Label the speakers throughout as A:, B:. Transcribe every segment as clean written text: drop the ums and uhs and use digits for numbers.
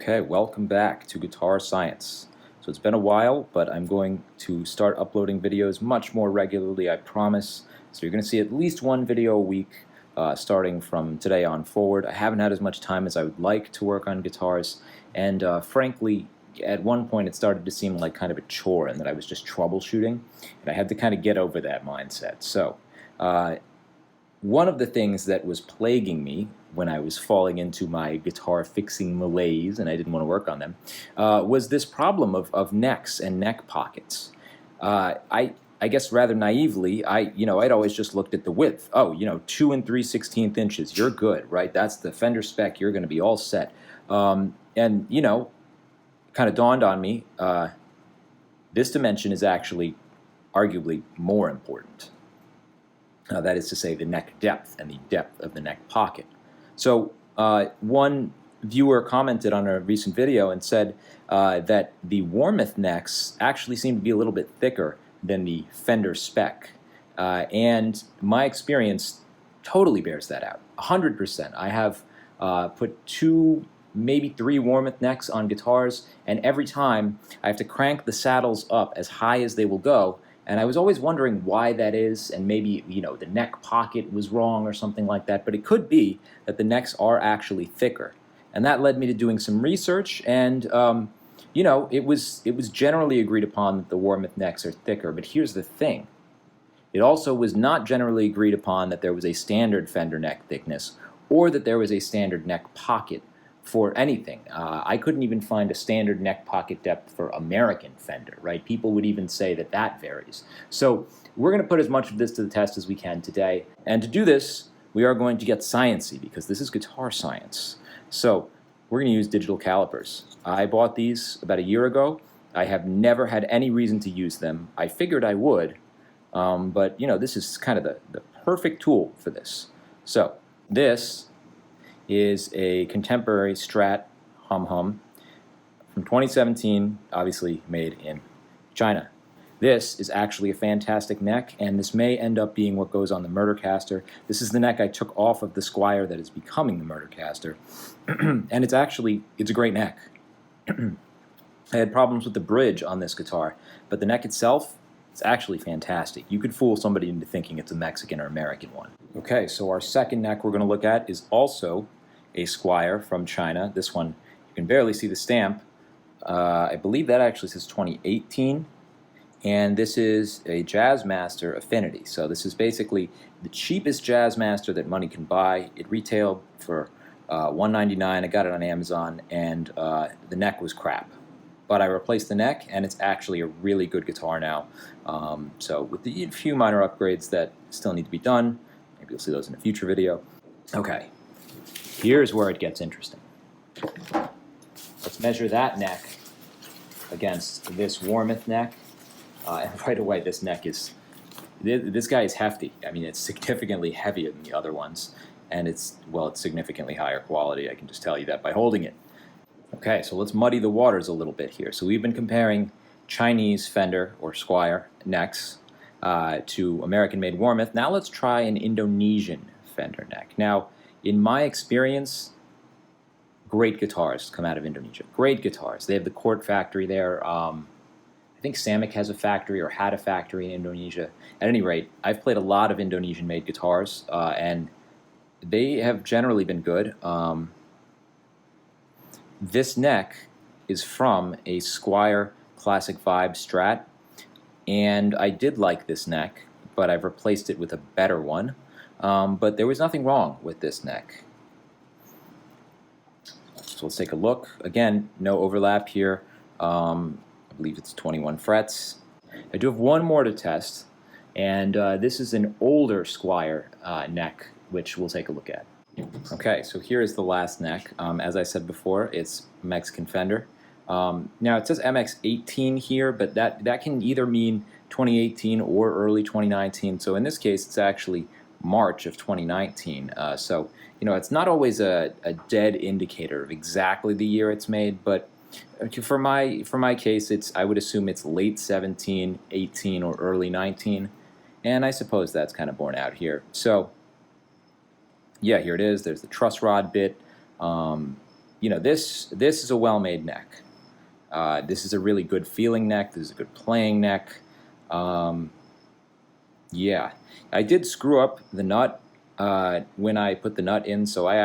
A: Okay, welcome back to Guitar Science. So it's been a while, but I'm going to start uploading videos much more regularly, I promise. So you're going to see at least one video a week starting from today on forward. I haven't had as much time as I would like to work on guitars, and frankly, at one point it started to seem like kind of a chore and that I was just troubleshooting, and I had to kind of get over that mindset. So one of the things that was plaguing me when I was falling into my guitar fixing malaise and I didn't want to work on them was this problem of necks and neck pockets. I guess rather naively, I'd always just looked at the width. Oh, 2 3/16 inches, you're good, right? That's the Fender spec, you're going to be all set. And kind of dawned on me, this dimension is actually arguably more important. That is to say, the neck depth and the depth of the neck pocket. So one viewer commented on a recent video and said that the Warmoth necks actually seem to be a little bit thicker than the Fender spec. And my experience totally bears that out, 100%. I have put 2, maybe 3 Warmoth necks on guitars, and every time I have to crank the saddles up as high as they will go. And I was always wondering why that is, and maybe, the neck pocket was wrong or something like that, but it could be that the necks are actually thicker. And that led me to doing some research, and, it was generally agreed upon that the Warmoth necks are thicker, but here's the thing. It also was not generally agreed upon that there was a standard Fender neck thickness, or that there was a standard neck pocket for anything. I couldn't even find a standard neck pocket depth for American Fender, right? People would even say that that varies. So we're going to put as much of this to the test as we can today. And to do this, we are going to get sciencey because this is guitar science. So we're going to use digital calipers. I bought these about a year ago. I have never had any reason to use them. I figured I would, but this is kind of the perfect tool for this. So this is a contemporary Strat Hum from 2017, obviously made in China. This is actually a fantastic neck, and this may end up being what goes on the Murdercaster. This is the neck I took off of the Squier that is becoming the Murdercaster, and it's a great neck. I had problems with the bridge on this guitar, but the neck itself, it's actually fantastic. You could fool somebody into thinking it's a Mexican or American one. Okay, so our second neck we're going to look at is also a Squier from China. This one, you can barely see the stamp. I believe that actually says 2018. And this is a Jazzmaster Affinity. So this is basically the cheapest Jazzmaster that money can buy. It retailed for $199. I got it on Amazon, and the neck was crap. But I replaced the neck, and it's actually a really good guitar now. So with a few minor upgrades that still need to be done, maybe you'll see those in a future video. Okay. Here's where it gets interesting. Let's measure that neck against this Warmoth neck. And right away, this guy is hefty. I mean, it's significantly heavier than the other ones. And it's significantly higher quality. I can just tell you that by holding it. Okay, so let's muddy the waters a little bit here. So we've been comparing Chinese Fender or Squier necks to American-made Warmoth. Now let's try an Indonesian Fender neck. Now, in my experience, great guitars come out of Indonesia. Great guitars. They have the Court factory there. I think Samick has a factory or had a factory in Indonesia. At any rate, I've played a lot of Indonesian-made guitars, and they have generally been good. This neck is from a Squier Classic Vibe Strat, and I did like this neck, but I've replaced it with a better one. But there was nothing wrong with this neck. So let's take a look. Again, no overlap here. I believe it's 21 frets. I do have one more to test, and this is an older Squier neck, which we'll take a look at. Okay, so here is the last neck. As I said before, it's Mexican Fender. Now it says MX18 here, but that can either mean 2018 or early 2019. So in this case, it's actually March of 2019. So it's not always a dead indicator of exactly the year it's made, but for my case, I would assume it's late 17, 18, or early 19, and I suppose that's kind of borne out here. So yeah, here it is. There's the truss rod bit. you know, this is a well-made neck. This is a really good feeling neck. This is a good playing neck. Yeah, I did screw up the nut when I put the nut in, so I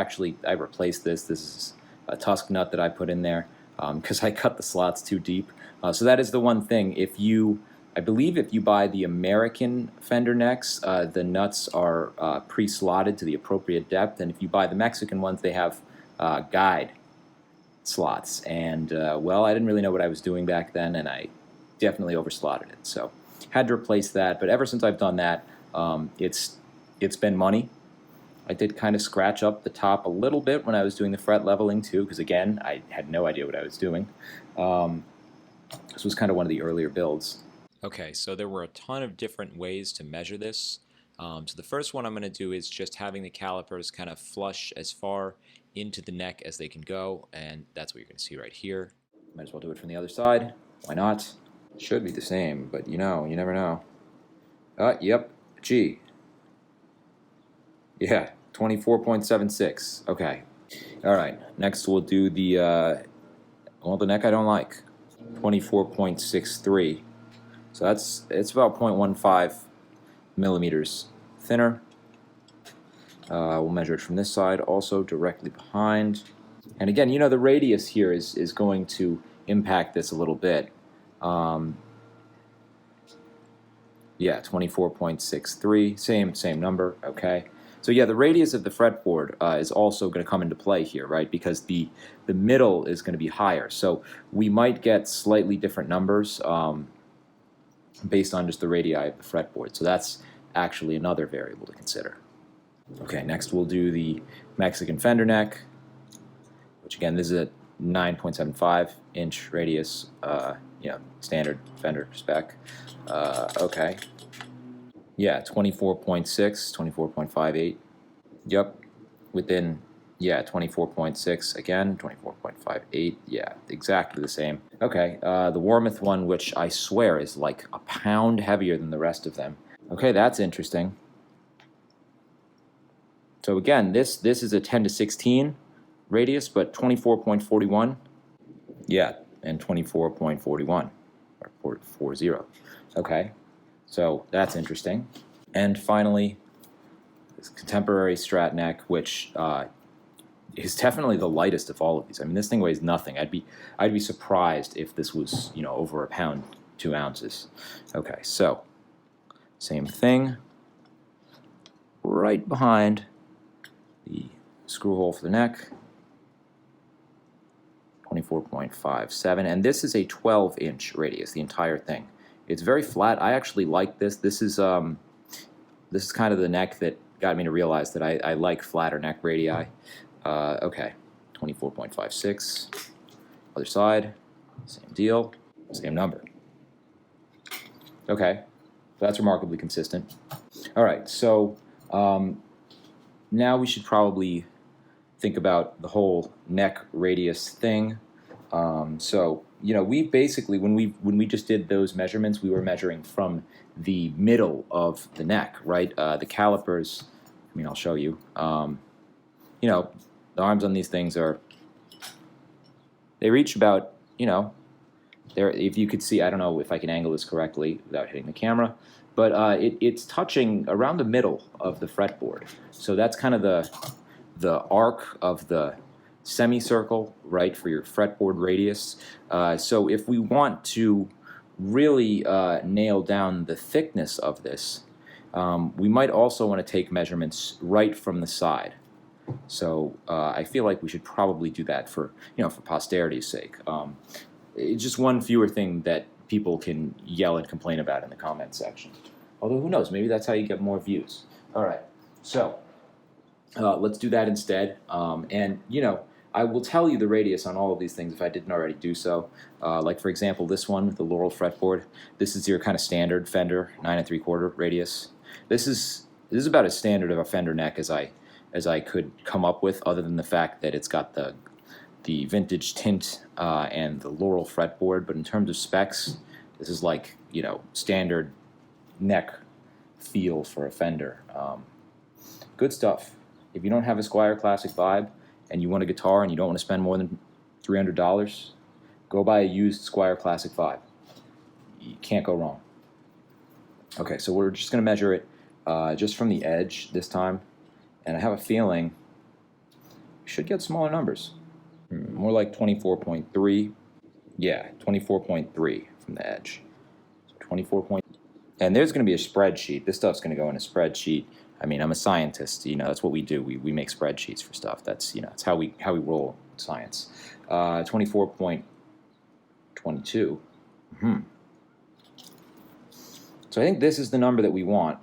A: replaced this. This is a Tusk nut that I put in there because I cut the slots too deep. So that is the one thing. I believe if you buy the American Fender necks, the nuts are pre-slotted to the appropriate depth, and if you buy the Mexican ones, they have guide slots. And well, I didn't really know what I was doing back then, and I definitely overslotted it. So had to replace that. But ever since I've done that, it's been money. I did kind of scratch up the top a little bit when I was doing the fret leveling too, because again, I had no idea what I was doing. This was kind of one of the earlier builds. Okay, so there were a ton of different ways to measure this. So the first one I'm going to do is just having the calipers kind of flush as far into the neck as they can go, and that's what you're going to see right here. Might as well do it from the other side. Why not? Should be the same, but you know, you never know. Yep, G. Yeah, 24.76. Okay. All right, next we'll do the neck I don't like. 24.63. So it's about 0.15 millimeters thinner. We'll measure it from this side, also directly behind. And again, you know, the radius here is going to impact this a little bit. Yeah, 24.63, same number, okay. So yeah, the radius of the fretboard is also going to come into play here, right? Because the middle is going to be higher. So we might get slightly different numbers based on just the radii of the fretboard. So that's actually another variable to consider. Okay, next we'll do the Mexican Fender neck, which again, this is a 9.75 inch radius, you know, standard Fender spec. Okay. Yeah, 24.6, 24.58. Yep. Within, yeah, 24.6 again, 24.58. Yeah, exactly the same. Okay, the Warmoth one, which I swear is like a pound heavier than the rest of them. Okay, that's interesting. So again, this is a 10 to 16 radius, but 24.41. Yeah, and 24.41 or 40. Okay, so that's interesting. And finally, this contemporary Strat neck, which is definitely the lightest of all of these. I mean, this thing weighs nothing. I'd be surprised if this was, you know, over a pound, 2 ounces. Okay, so same thing. Right behind the screw hole for the neck. 24.57, and this is a 12-inch radius, the entire thing. It's very flat. I actually like this. This is kind of the neck that got me to realize that I like flatter neck radii. Okay, 24.56. Other side, same deal, same number. Okay, that's remarkably consistent. All right, so now we should probably think about the whole neck radius thing. So, you know, we basically, when we just did those measurements, we were measuring from the middle of the neck, right? The calipers, I mean, I'll show you. You know, the arms on these things they reach about, you know, if you could see, I don't know if I can angle this correctly without hitting the camera, but it's touching around the middle of the fretboard. So that's kind of the arc of the semicircle, right, for your fretboard radius. So if we want to really nail down the thickness of this, we might also want to take measurements right from the side. So I feel like we should probably do that for, you know, for posterity's sake. It's just one fewer thing that people can yell and complain about in the comment section. Although who knows, maybe that's how you get more views. All right, so let's do that instead. And, you know, I will tell you the radius on all of these things if I didn't already do so. Like, for example, this one, the Laurel fretboard. This is your kind of standard Fender 9 3/4 radius. This is about as standard of a Fender neck as I could come up with, other than the fact that it's got the vintage tint and the Laurel fretboard. But in terms of specs, this is like, you know, standard neck feel for a Fender. Good stuff. If you don't have a Squier Classic vibe, and you want a guitar and you don't want to spend more than $300, go buy a used Squier Classic 5. You can't go wrong. Okay, so we're just going to measure it just from the edge this time, and I have a feeling we should get smaller numbers. More like 24.3. Yeah, 24.3 from the edge. So 24. And there's going to be a spreadsheet. This stuff's going to go in a spreadsheet. I mean, I'm a scientist. That's what we do. We make spreadsheets for stuff. That's that's how we roll science. 24.22. So I think this is the number that we want.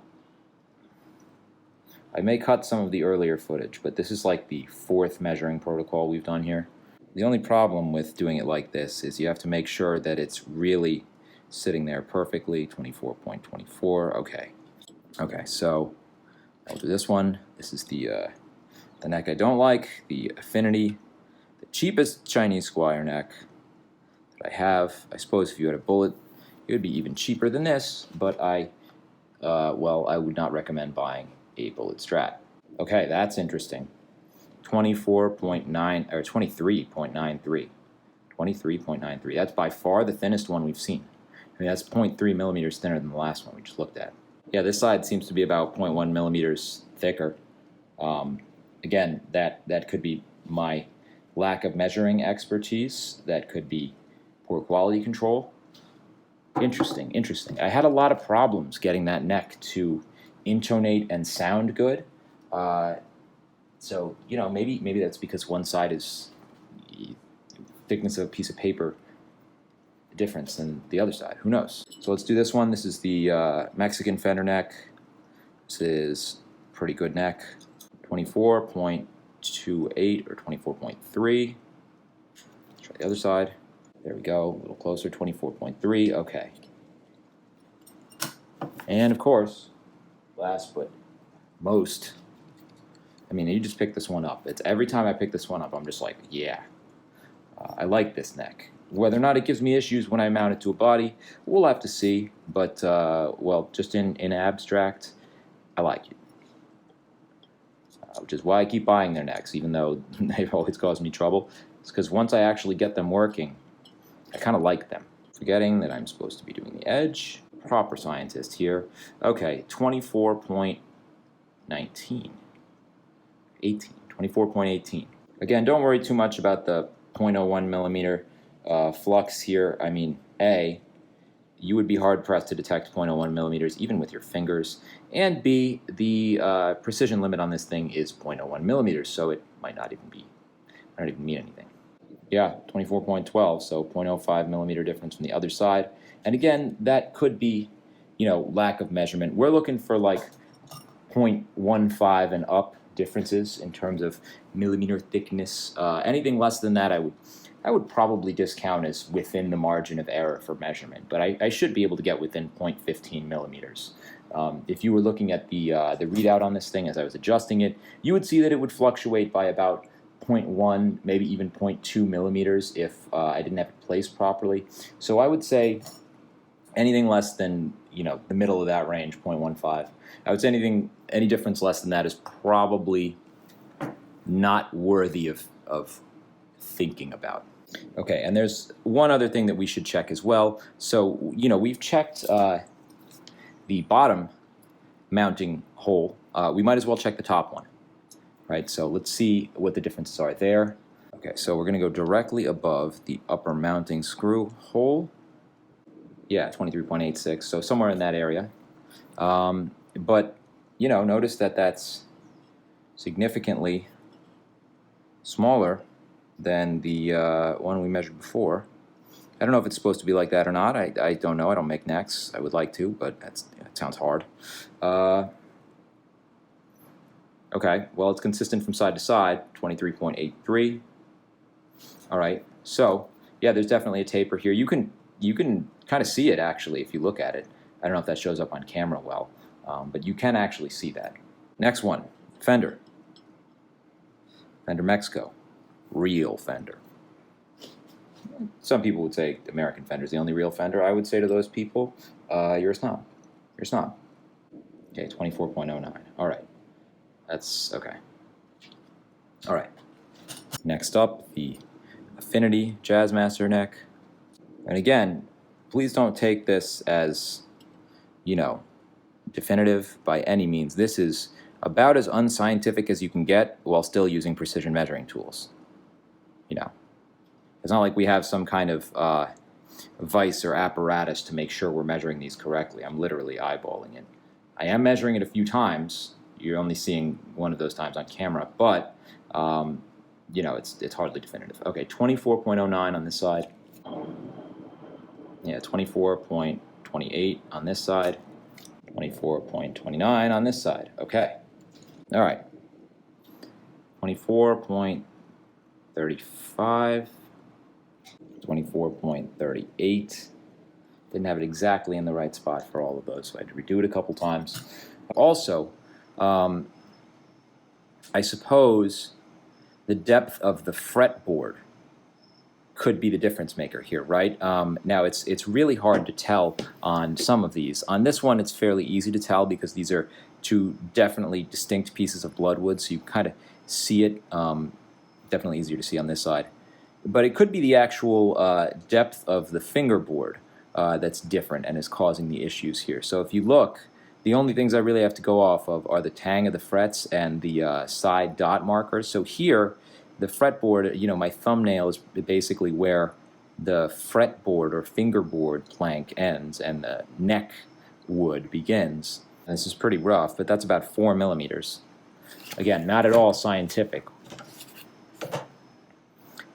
A: I may cut some of the earlier footage, but this is like the 4th measuring protocol we've done here. The only problem with doing it like this is you have to make sure that it's really sitting there perfectly. 24.24. Okay. Okay, so I'll do this one. This is the neck I don't like, the Affinity, the cheapest Chinese Squier neck that I have. I suppose if you had a bullet, it would be even cheaper than this, but I would not recommend buying a bullet Strat. Okay, that's interesting. 24.9 or 23.93. 23.93. That's by far the thinnest one we've seen. I mean, that's 0.3 millimeters thinner than the last one we just looked at. Yeah, this side seems to be about 0.1 millimeters thicker. Again, that could be my lack of measuring expertise. That could be poor quality control. Interesting, interesting. I had a lot of problems getting that neck to intonate and sound good. So, maybe that's because one side is thickness of a piece of paper difference than the other side. Who knows? So let's do this one. This is the Mexican Fender neck. This is pretty good neck. 24.28 or 24.3. Try the other side. There we go. A little closer. 24.3. Okay. And of course, last but most, I mean, you just pick this one up. It's every time I pick this one up, I'm just like, yeah, I like this neck. Whether or not it gives me issues when I mount it to a body, we'll have to see. But, well, just in abstract, I like it. Which is why I keep buying their necks, even though they've always caused me trouble. It's because once I actually get them working, I kind of like them. Forgetting that I'm supposed to be doing the edge. Proper scientist here. Okay, 24.19. 24.18. Again, don't worry too much about the 0.01 millimeter flux here. I mean, A, you would be hard-pressed to detect 0.01 millimeters even with your fingers, and B, the precision limit on this thing is 0.01 millimeters, so it might not even mean anything. Yeah, 24.12, so 0.05 millimeter difference from the other side. And again, that could be, lack of measurement. We're looking for like 0.15 and up differences in terms of millimeter thickness. Anything less than that, I would probably discount as within the margin of error for measurement. But I should be able to get within 0.15 millimeters. If you were looking at the readout on this thing as I was adjusting it, you would see that it would fluctuate by about 0.1, maybe even 0.2 millimeters if I didn't have it placed properly. So I would say anything less than, the middle of that range, 0.15. I would say any difference less than that is probably not worthy of thinking about. Okay, and there's one other thing that we should check as well. So, we've checked the bottom mounting hole. We might as well check the top one, right? So let's see what the differences are there. Okay, so we're going to go directly above the upper mounting screw hole. Yeah, 23.86, so somewhere in that area. But, notice that that's significantly smaller than the one we measured before. I don't know if it's supposed to be like that or not. I don't know. I don't make necks. I would like to, but that sounds hard. Okay, well, it's consistent from side to side, 23.83. All right, so, yeah, there's definitely a taper here. You can kind of see it, actually, if you look at it. I don't know if that shows up on camera well, but you can actually see that. Next one, Fender. Fender Mexico. Real Fender. Some people would say American Fender is the only real Fender. I would say to those people, you're a snob. You're a snob. Okay, 24.09. All right. That's okay. All right. Next up, the Affinity Jazzmaster neck. And again, please don't take this as, you know, definitive by any means. This is about as unscientific as you can get while still using precision measuring tools. You know, it's not like we have some kind of vice or apparatus to make sure we're measuring these correctly. I'm literally eyeballing it. I am measuring it a few times. You're only seeing one of those times on camera, but you know, it's hardly definitive. Okay, 24.09 on this side. Yeah, 24.28 on this side. 24.29 on this side. Okay. All right. 24.35. 24.38. Didn't have it exactly in the right spot for all of those, so I had to redo it a couple times. Also, I suppose the depth of the fretboard could be the difference maker here, right? Now, it's really hard to tell on some of these. On this one, it's fairly easy to tell because these are two definitely distinct pieces of bloodwood, so you kind of see it. Definitely easier to see on this side. But it could be the actual depth of the fingerboard that's different and is causing the issues here. So if you look, the only things I really have to go off of are the tang of the frets and the side dot markers. So here, the fretboard, you know, my thumbnail is basically where the fretboard or fingerboard plank ends and the neck wood begins. And this is pretty rough, but that's about 4 millimeters. Again, not at all scientific.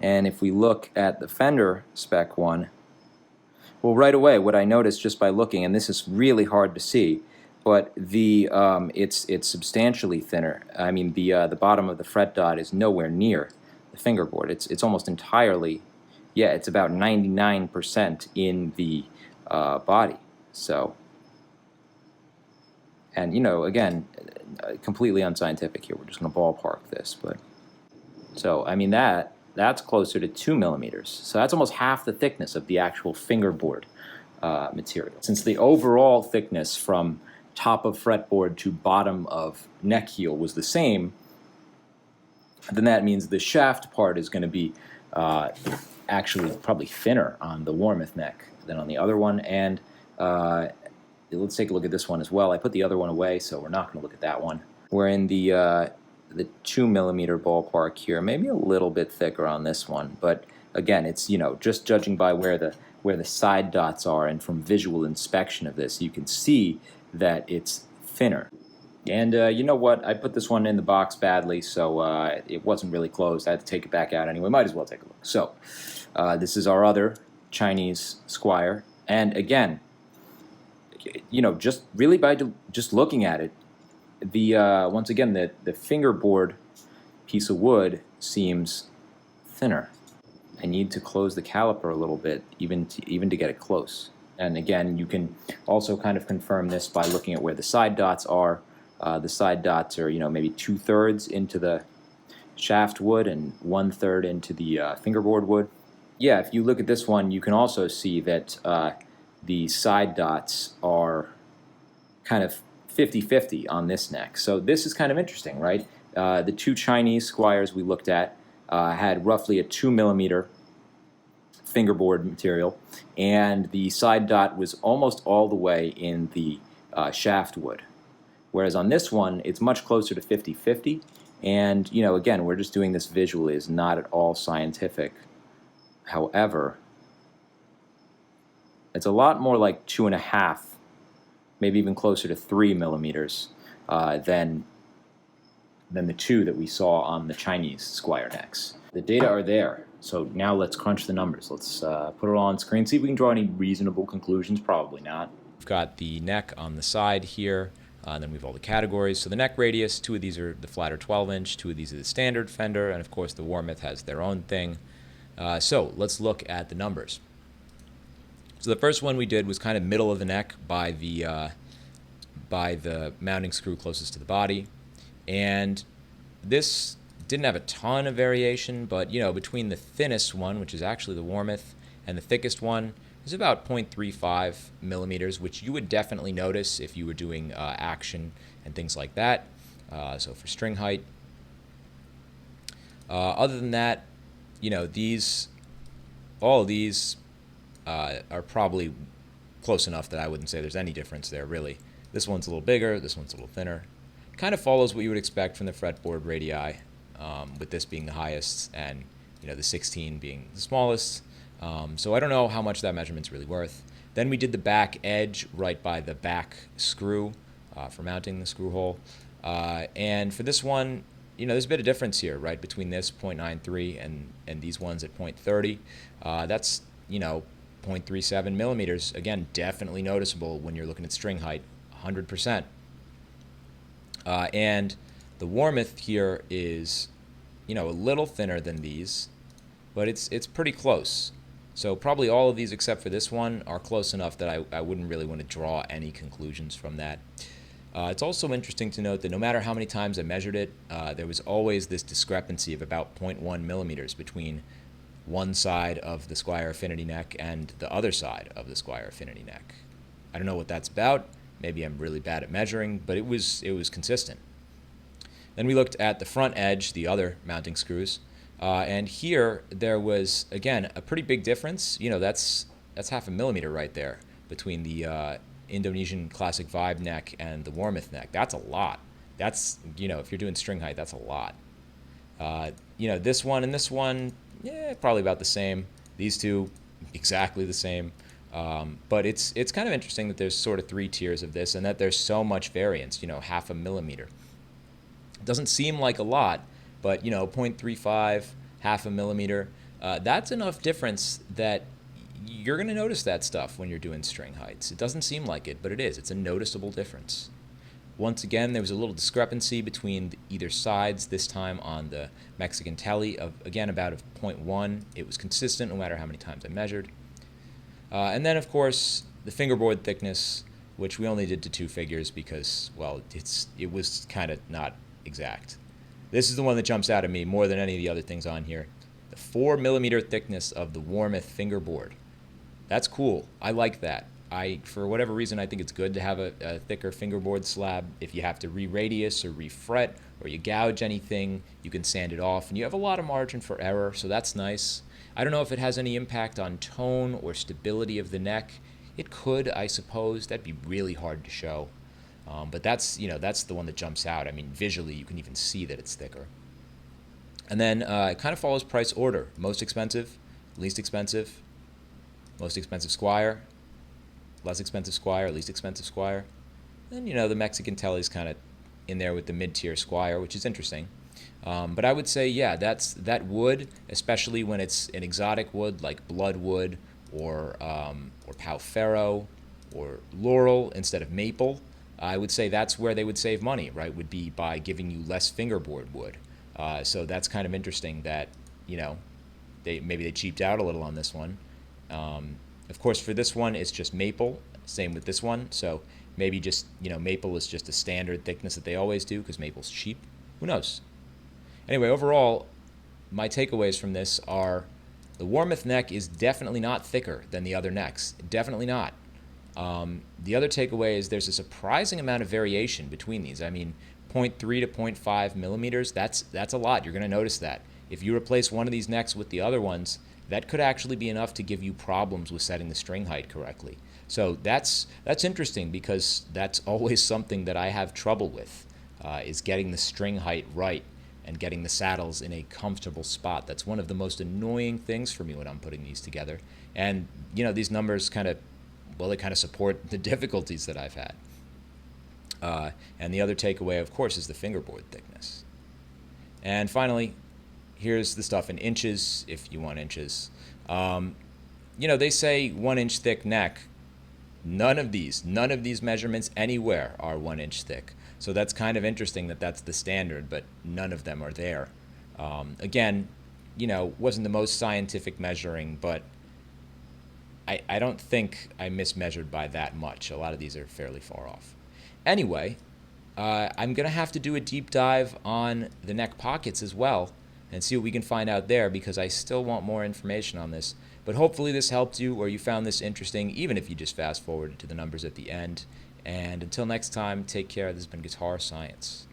A: And if we look at the Fender spec one, well, right away, what I noticed just by looking, and this is really hard to see, but the it's substantially thinner. I mean, the bottom of the fret dot is nowhere near the fingerboard. It's almost entirely, yeah, it's about 99% in the body. So, and you know, again, completely unscientific here. We're just going to ballpark this, but so I mean that's closer to 2 millimeters. So that's almost half the thickness of the actual fingerboard material. Since the overall thickness from top of fretboard to bottom of neck heel was the same, then that means the shaft part is going to be actually probably thinner on the Warmoth neck than on the other one. And let's take a look at this one as well. I put the other one away, so we're not going to look at that one. We're in the 2 millimeter ballpark here, maybe a little bit thicker on this one, but again, it's, you know, just judging by where the side dots are and from visual inspection of this, you can see that it's thinner. And you know what? I put this one in the box badly, so it wasn't really closed. I had to take it back out anyway. Might as well take a look. So this is our other Chinese Squier, and again, you know, just really by just looking at it, the once again the fingerboard piece of wood seems thinner. I need to close the caliper a little bit, even to get it close. And again, you can also kind of confirm this by looking at where the side dots are. The side dots are, you know, maybe 2/3 into the shaft wood and 1/3 into the fingerboard wood. Yeah, if you look at this one, you can also see that the side dots are kind of 50-50 on this neck. So this is kind of interesting, right? The two Chinese Squiers we looked at had roughly a 2 millimeter fingerboard material, and the side dot was almost all the way in the shaft wood. Whereas on this one, it's much closer to 50-50. And, you know, again, we're just doing this visually. It's not at all scientific. However, it's a lot more like 2.5, maybe even closer to 3 millimeters than the 2 that we saw on the Chinese Squier necks. The data are there, so now let's crunch the numbers. Let's put it all on screen, see if we can draw any reasonable conclusions. Probably not. We've got the neck on the side here, and then we have all the categories. So the neck radius, 2 of these are the flatter 12-inch, 2 of these are the standard Fender, and of course the Warmoth has their own thing. So let's look at the numbers. So the first one we did was kind of middle of the neck by the mounting screw closest to the body, and this didn't have a ton of variation, but you know, between the thinnest one, which is actually the Warmoth, and the thickest one, is about 0.35 millimeters, which you would definitely notice if you were doing action and things like that. So for string height, Other than that, all of these are probably close enough that I wouldn't say there's any difference there, really. This one's a little bigger, this one's a little thinner. Kind of follows what you would expect from the fretboard radii, with this being the highest and the 16 being the smallest. So I don't know how much that measurement's really worth. Then we did the back edge right by the back screw for mounting the screw hole. And for this one, there's a bit of difference here, right, between this 0.93 and these ones at 0.30. That's 0.37 millimeters. Again, definitely noticeable when you're looking at string height, 100%. And the Warmoth here is, a little thinner than these, but it's pretty close. So probably all of these except for this one are close enough that I wouldn't really want to draw any conclusions from that. It's also interesting to note that no matter how many times I measured it, there was always this discrepancy of about 0.1 millimeters between one side of the Squier Affinity neck and the other side of the Squier Affinity neck. I don't know what that's about. Maybe I'm really bad at measuring, but it was consistent. Then we looked at the front edge, the other mounting screws, and here there was, again, a pretty big difference. That's half a millimeter right there between the Indonesian Classic Vibe neck and the Warmoth neck. That's a lot. That's, if you're doing string height, that's a lot. This one and this one, yeah, probably about the same. These two, exactly the same. But it's kind of interesting that there's sort of 3 tiers of this and that there's so much variance, half a millimeter. It doesn't seem like a lot, but 0.35, half a millimeter, that's enough difference that you're going to notice that stuff when you're doing string heights. It doesn't seem like it, but it is. It's a noticeable difference. Once again, there was a little discrepancy between either sides, this time on the Mexican telly of, again, about 0.1. It was consistent no matter how many times I measured. And then, of course, the fingerboard thickness, which we only did to 2 figures because, well, it was kind of not exact. This is the one that jumps out at me more than any of the other things on here. The 4 millimeter thickness of the Warmoth fingerboard. That's cool. I like that. For whatever reason, I think it's good to have a thicker fingerboard slab. If you have to re-radius or re-fret or you gouge anything, you can sand it off. And you have a lot of margin for error, so that's nice. I don't know if it has any impact on tone or stability of the neck. It could, I suppose. That'd be really hard to show. But that's the one that jumps out. I mean, visually, you can even see that it's thicker. And then it kind of follows price order. Most expensive, least expensive, most expensive Squier, less expensive Squier, least expensive Squier. And, the Mexican telly's kind of in there with the mid-tier Squier, which is interesting. But I would say, yeah, that wood, especially when it's an exotic wood like bloodwood or pau ferro or laurel instead of maple, I would say that's where they would save money, right, would be by giving you less fingerboard wood. So that's kind of interesting that, maybe they cheaped out a little on this one. Of course, for this one, it's just maple. Same with this one. So maybe just, maple is just a standard thickness that they always do because maple's cheap. Who knows? Anyway, overall, my takeaways from this are the Warmoth neck is definitely not thicker than the other necks. Definitely not. The other takeaway is there's a surprising amount of variation between these. I mean, 0.3 to 0.5 millimeters, that's a lot. You're going to notice that. If you replace one of these necks with the other ones, that could actually be enough to give you problems with setting the string height correctly. So that's interesting because that's always something that I have trouble with, is getting the string height right and getting the saddles in a comfortable spot. That's one of the most annoying things for me when I'm putting these together. And, these numbers they kind of support the difficulties that I've had. And the other takeaway, of course, is the fingerboard thickness. And finally, here's the stuff in inches, if you want inches. They say 1 inch thick neck. None of these measurements anywhere are 1 inch thick. So that's kind of interesting that that's the standard, but none of them are there. Again, wasn't the most scientific measuring, but I don't think I mismeasured by that much. A lot of these are fairly far off. Anyway, I'm going to have to do a deep dive on the neck pockets as well and see what we can find out there because I still want more information on this. But hopefully this helped you or you found this interesting, even if you just fast forwarded to the numbers at the end. And until next time, take care. This has been Guitar Science.